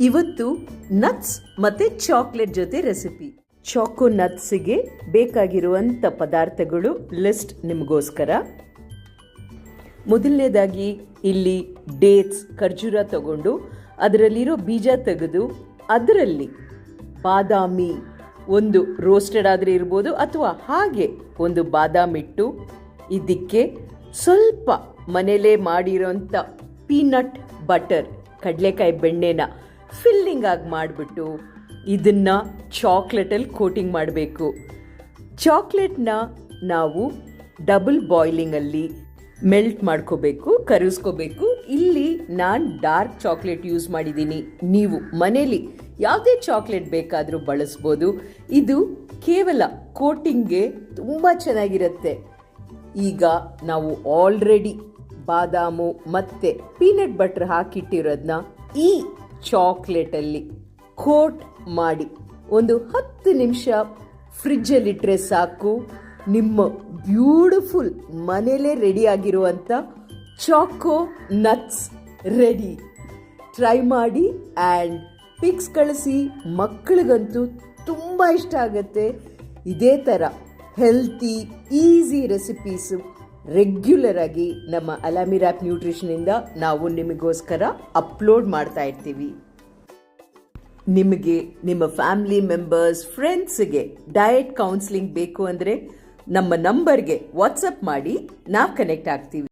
ಇವತ್ತು ನಟ್ಸ್ ಮತ್ತೆ ಚಾಕ್ಲೇಟ್ ಜೊತೆ ರೆಸಿಪಿ. ಚಾಕೋ ನಟ್ಸ್ಗೆ ಬೇಕಾಗಿರುವಂಥ ಪದಾರ್ಥಗಳು ಲಿಸ್ಟ್ ನಿಮಗೋಸ್ಕರ. ಮೊದಲನೇದಾಗಿ ಇಲ್ಲಿ ಡೇಟ್ಸ್ ಖರ್ಜೂರ ತಗೊಂಡು ಅದರಲ್ಲಿರೋ ಬೀಜ ತೆಗೆದು ಅದರಲ್ಲಿ ಬಾದಾಮಿ ಒಂದು ರೋಸ್ಟೆಡ್ ಆದರೆ ಇರ್ಬೋದು ಅಥವಾ ಹಾಗೆ ಒಂದು ಬಾದಾಮಿ ಇಟ್ಟು ಇದಕ್ಕೆ ಸ್ವಲ್ಪ ಮನೇಲೇ ಮಾಡಿರೋಂಥ ಪೀನಟ್ ಬಟರ್ ಕಡಲೆಕಾಯಿ ಬೆಣ್ಣೆನ ಫಿಲ್ಲಿಂಗ್ ಆಗಿ ಮಾಡಿಬಿಟ್ಟು ಇದನ್ನು ಚಾಕ್ಲೇಟಲ್ಲಿ ಕೋಟಿಂಗ್ ಮಾಡಬೇಕು. ಚಾಕ್ಲೇಟ್ನ ನಾವು ಡಬಲ್ ಬಾಯ್ಲಿಂಗಲ್ಲಿ ಮೆಲ್ಟ್ ಮಾಡ್ಕೋಬೇಕು, ಕರಗಿಸ್ಕೋಬೇಕು. ಇಲ್ಲಿ ನಾನು ಡಾರ್ಕ್ ಚಾಕ್ಲೇಟ್ ಯೂಸ್ ಮಾಡಿದ್ದೀನಿ. ನೀವು ಮನೇಲಿ ಯಾವುದೇ ಚಾಕ್ಲೇಟ್ ಬೇಕಾದರೂ ಬಳಸ್ಬೋದು. ಇದು ಕೇವಲ ಕೋಟಿಂಗ್ಗೆ ತುಂಬ ಚೆನ್ನಾಗಿರುತ್ತೆ. ಈಗ ನಾವು ಆಲ್ರೆಡಿ ಬಾದಾಮು ಮತ್ತು ಪೀನಟ್ ಬಟರ್ ಹಾಕಿಟ್ಟಿರೋದನ್ನ ಈ ಚಾಕ್ಲೇಟಲ್ಲಿ ಕೋಟ್ ಮಾಡಿ ಒಂದು 10 ನಿಮಿಷ ಫ್ರಿಜ್ಜಲ್ಲಿಟ್ಟರೆ ಸಾಕು. ನಿಮ್ಮ ಬ್ಯೂಟಿಫುಲ್ ಮನೇಲೇ ರೆಡಿ ಆಗಿರುವಂಥ ಚಾಕೋ ನಟ್ಸ್ ರೆಡಿ. ಟ್ರೈ ಮಾಡಿ ಆ್ಯಂಡ್ ಪಿಕ್ಸ್ ಕಳಿಸಿ. ಮಕ್ಕಳಿಗಂತೂ ತುಂಬ ಇಷ್ಟ ಆಗುತ್ತೆ. ಇದೇ ಥರ ಹೆಲ್ತಿ ಈಸಿ ರೆಸಿಪೀಸು ರೆಗ್ಯುಲರ್ ಆಗಿ ನಮ್ಮ ಅಲಾಮಿ ರ್ಯಾಪ್ ನ್ಯೂಟ್ರಿಷನಿಂದ ನಾವು ನಿಮಗೋಸ್ಕರ ಅಪ್ಲೋಡ್ ಮಾಡ್ತಾ ಇರ್ತೀವಿ. ನಿಮಗೆ ನಿಮ್ಮ ಫ್ಯಾಮಿಲಿ ಮೆಂಬರ್ಸ್ ಫ್ರೆಂಡ್ಸ್ಗೆ ಡಯಟ್ ಕೌನ್ಸಿಲಿಂಗ್ ಬೇಕು ಅಂದರೆ ನಮ್ಮ ನಂಬರ್ಗೆ ವಾಟ್ಸಪ್ ಮಾಡಿ ನಾವು ಕನೆಕ್ಟ್ ಆಗ್ತೀವಿ.